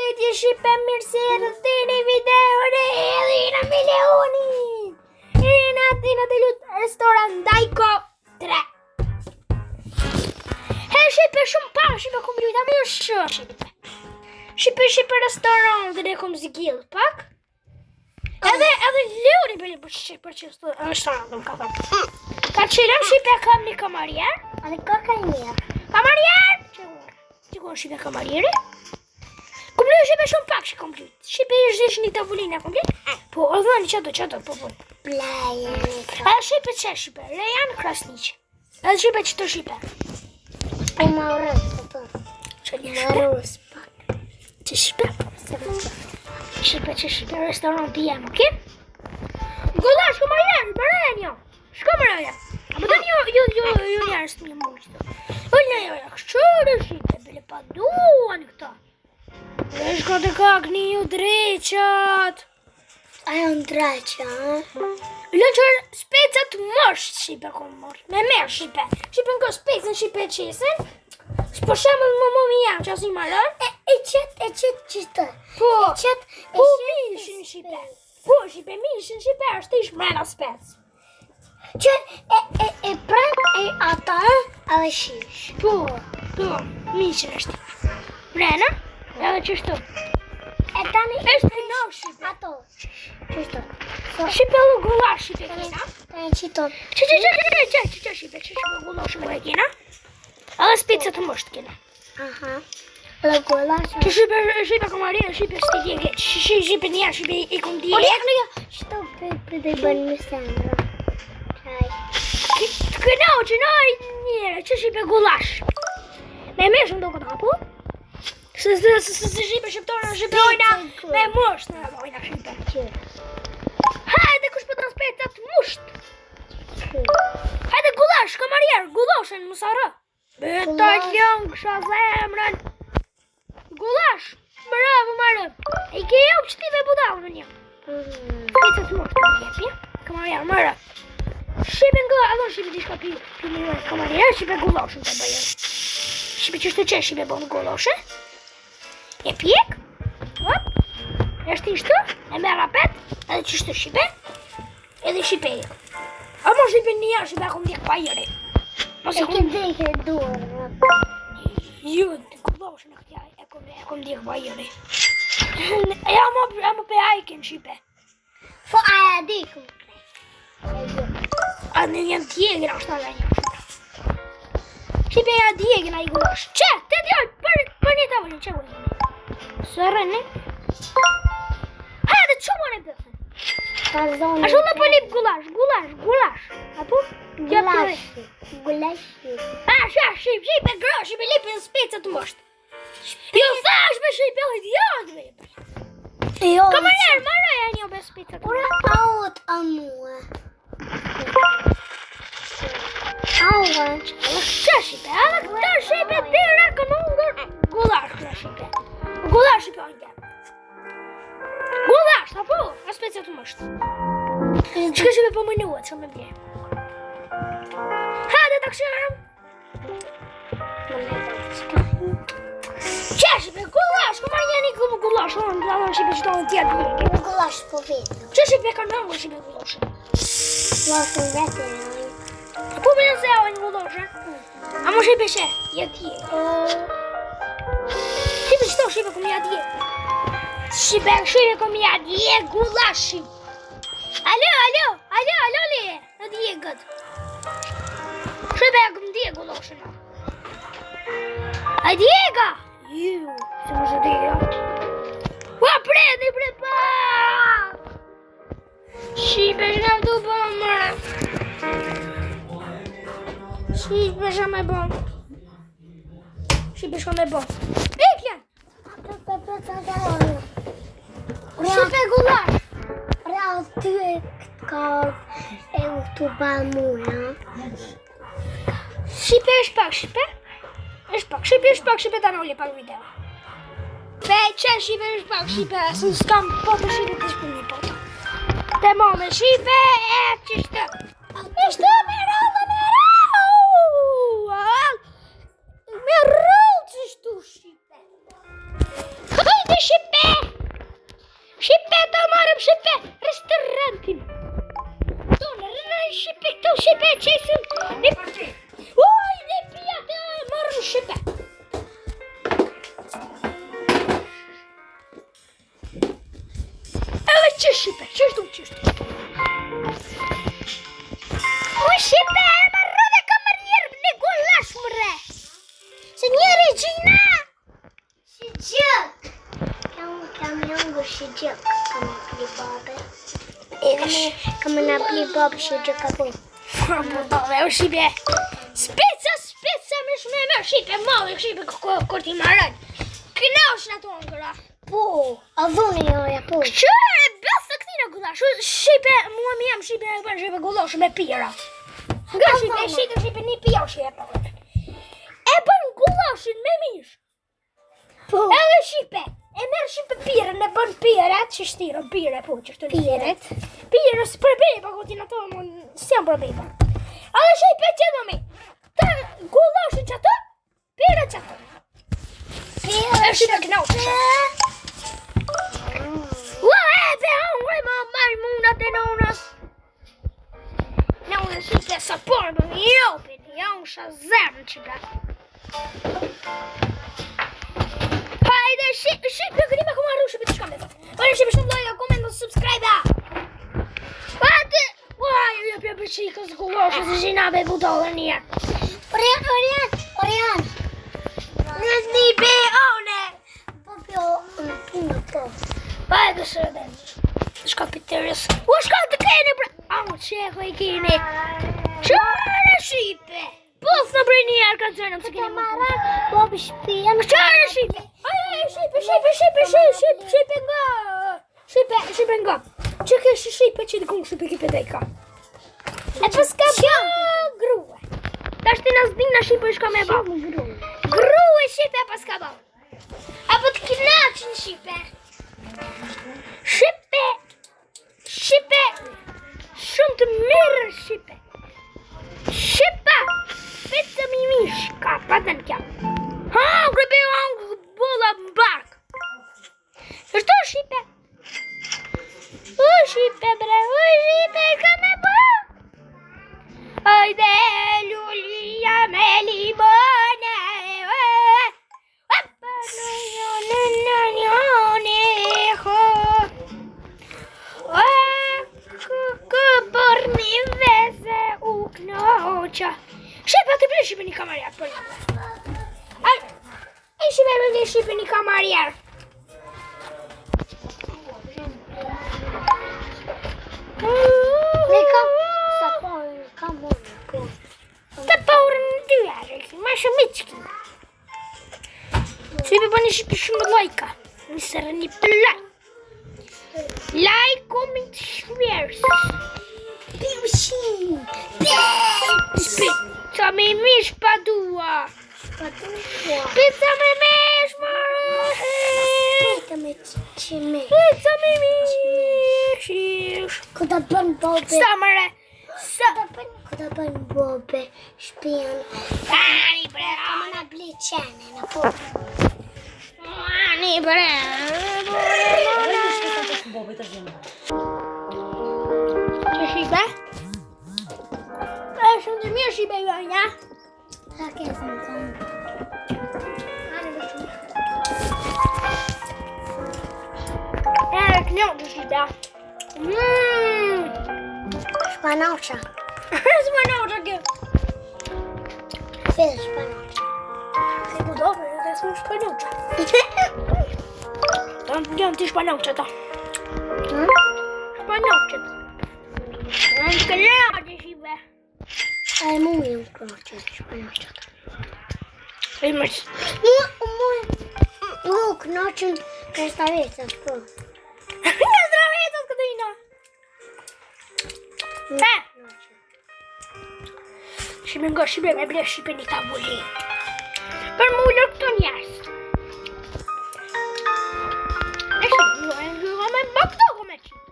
përshëndetje shipe, mirë se erdhët në video re edhe në milionin. Në të lutë restorant Dajko 3. He shipe shumë pa, shipe kom bryta me shipe. Shipe restorant dhe ne kom zgjidh pak. Edhe Leoni për që restorant më ka thënë. Ka qëllëm shipe kam një kamarjer. Edhe ka mirë. Kamarjer! Qikon shipe kamarjeri. Kom bryt shipe shumë pak që kom bryt. Shipe ish një tavolinë kom bryt. Po, o dhëni qato, po. Plajën. A shipe që shipe? Rejan Krasniq. Edhe shipe që të shipe. Po ma rësë, po. Që një Ma rësë pak. Që shipe? Shipe restorant i jem, oke? Gullash, kamarjer, bërën jo. Shko më rëja. A më të një njerës të një mështë. Ullë në këshqërë shipe, bile pa duan këta. Dhe shko të kak një ju dreqat. Ajo në dreqa, ha? Lëqër specat mështë shipe kom mërë. Me merë shipe. Shipe në ko specën, shipe qesën. Po shemë më jam që asë i marën. E qëtë qështë. Po, Po mishin shipe. Po, shipe, mishin shipe, është ish mrena specë. Që e prem e ata edhe shish. Po, mishin është. Mrena, edhe qështu. E tani Është në shipe. ato. Qështë. Shipe dhe gullash shipe kena. Tani qito. Që shipe gullash më e kena. Edhe specat të mështë kena. Aha. Dhe gullash. Që shipe kamarija, shipe stidje keq. Shipe njerë, shipe i kom dje. Po lek në jo. Qëto për të i bënë më sendra. Qaj. Të kënau që na i njëre, që shipe gullash. Me meshën do këtë hapu. Se shipe shqiptore, shipe ojna me musht në ojna shipe. Hajde kush për të specat musht. Hajde gullash, kamarjer, gulloshen musarë. Beta ljong, kësha zemrën. Gullash, bravo marë. I ke jo që ti dhe budavë në një. Specat musht, jepi. Kamarjer, marë. Shipe nga, adon shipe di shka pi një kamarjer, shipe gulloshen të bëjën. Shipe qështë të që shipe bon gulloshen. E pjek, hop, është ishtë, e me rapet, edhe qështë shipe, edhe shipe e. A mo shipe një shipe akum djek pa jëri. E ke dheke dorë. Ju, gulloshen e këtja, e kom djek pa jëri. E a mo pe ajken shipe. Po aja di këmë krej. A në njën tjegën është në një shipe. Shipe ja tjegën a i gullosh. Që, të djoj, për një tavolin, që gullosh? Së rënë. Hajde, që më në bëfën? A shumë për lip gullash. Apo? Gullash. Shipe gro, shipe lip në specat të mështë. Jo thash me shipe idiot, me. Kamarjer, maraj një be specat të mështë. Ora aut a mua. Aua. Që shipe, edhe këta shipe tira kënungër. Gullash këta shipe. Gullash shipe ojnë. Gullash, apo? A specat të mështë. Që shipe për më nuat, që me bje. Hajde të këshërëm. Që shipe, gullash, këmar njeni këmë gullash, në shipe që të në tjetë bje. Gullash po vetë. Që shipe ka nëngë shipe gullash? Gullash vetë në ojnë. Po me nëse e ojnë gullash, a më shipe që? Jetë tje. Shipe qëto shipe këmë jatë tje. Shipe këmë jatë tje, gullashi. Alo, le, në djegët. Shipe këmë dje gulloshin. A djega? Ju, se më shë djega. Ua, predi, pa! Shipe shkam të bom, mërë. Shipe shkam e bom. Ikjen! Shipe gullash. Rao ty e ka e u të ba muna. Shipe është pak, shipe ta nëllë pak video. Pe që shipe është pak, shipe, së në s'kam potë shipe të shpër një potë. Te mome shipe e qishtë. Ishtë me rallë, me rallë qishtu shipe. Hajde Shipe! Shipe, ta marrëm Shipe! Restorantin! Tonë, rëna Shipe, këto Shipe, qesim! Uj, ne pia të marrëm Shipe! Edhe që Shipe, qështu? Uj, Shipe, marrë dhe kamarier në gulash, mëre! Signore Gina! Sıcak. Kamyon sıcak. Kamyon babı. Kamyon babı sıcak apo. Burada dhe u Shipe! Speca me shme me Shipe, malli Shipe kur ti marrën! Kënash në tonë këra! Po, a dhoni joja po. Qërë, besë këti në gulash, Shipe, mua mi jam Shipe e bërë Shipe gulash me pira. Nga Shipe një pia Shipe. E bërë gulashin me mish. Po. Edhe Shipe, e merë Shipe pirën, e bën piret, që shtirën pire, po, që shtu Piret? Pirës për beba, ku ti në to, s'jam për beba. Edhe Shipe që do mi, të gulashin që të, pire që të. E Shipe knau që ua, e be hungry, ma majmunat e nonës. Në dhe Shipe sa porë më një jopin, janë shazem Shipe. Hajde, Shipe, këti me këma arru Shipe të shkam dhe të. Hajde, Shipe, shumë like, komendo, subscribe. Hajde, uaj, jep për qikës gulloshë, se gjinabe budole njerë. Orian. Nëzni be one. Popio, punë po. Hajde, shërë shka pitërës. U shka të keni, bre. Au, qeko i keni. Qërë Shipe. Pos në bre njerë ka të zërnëm se keni më punë. Bobi shpijen. Qërë Shipe. Aj, Shipe nga. Shipe nga. Që kesh Shipe që të kongë Shipe ki pedejka. E pas ka bja grue. Ta shti në zdina Shipe shka me ba. Grue Shipe pas ka ba. Apo të kinaqin Shipe. Shipe. Shumë të mirë Shipe. Shipa. Pizza mi mishka. Patën kja. Ha, grepe angë bolla më bark. Shto Shipe. U Shipe bre, ka me bo. Hajde lullia me limone. Shipe, të ble Shipe një kamarier për një. Aj, Shipe me ble Shipe një kamarier. Të porën në dyre, ma shumë miçki. Shipe për një Shipe shumë lajka. Nësërë një për lajk. Like, comment, share. Pizza me mish pa dua. Pizza me mish, mare. Pizza me mish. Kuda bën bobe. Sta mare. Kuda bën bobe. Shpijen. Ani bre. Kamana bli qene në po. Ani bre. Që Shipe? E shumë të mirë Shipe ju nja. Ta kesin të më. E kënjohë të Shipe. Shpanoqa. Shpanoqa kjo. Fil shpanoqa. Si ku do, për e s'mu shpanoqa. Janë ti shpanoqa ta. Shpanoqa ta. Janë kënjohë Shipe. Ai mu jam kroqe shpanoqa. E më që. Mu knoqen kastavetës po. Nga zdravetës këtë ina. Shipe nga Shipe me ble Shipe një tabullin. Për mu ullër këto njerës. E Shipe, me bë këto ko me qitë.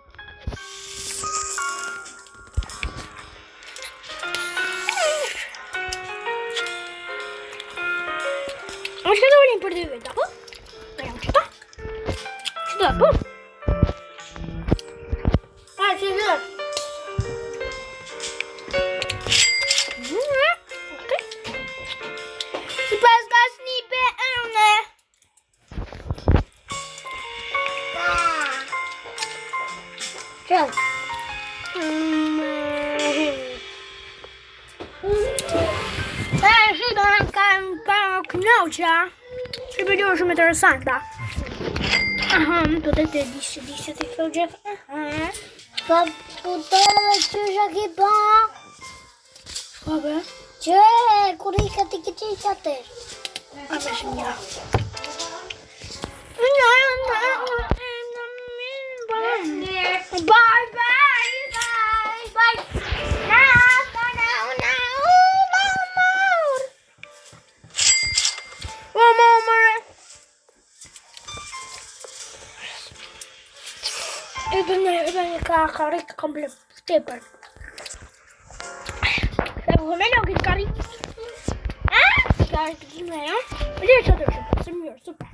Më shka të ullin për dy veta, po? Në jam qëta. Po. A, që zë. Si pas ka snipe ëne. Qëll. Shqipa ka knoqa. Shqipa gjë shumë interesanta. Do të dishe ti thë gjithë. Ka putove që shaki ba. Shka be? Që kur i ka ti këqi qatër. A me shumë një. Bye bye. Ibn ka rikë komplet tepër. Se po me nuk i ka rikë. Ka rikë të me, ja? Lirë që të shumë, se mirë, super.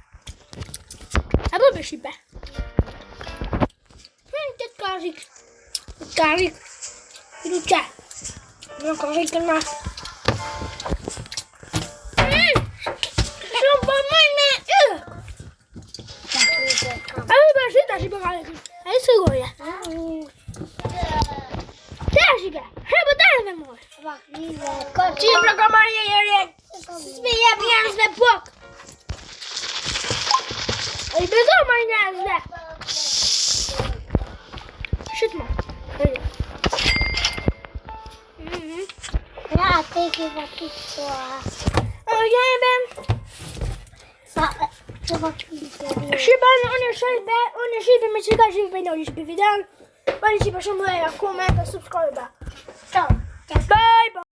Apo be shipe. Të ka rikë. Ka rikë. I du qa. Nuk ka rikë në. Shumë për mëjnë. Apo be shi ta shi për ka rikë. Ai siguria. Tashika, hebe tani me mor. Ti pra kamarja jere. Sme jep njerëzve pok. Ai bezo më njerëzve. Shit më. Ja, te ke vaki toa. Ja e ben. Shqipan, unë shqipi me qika shqipi me njëri shqipi videon. Bari që për shumë dhe e komenta, subscribe. Ciao. Bye bye.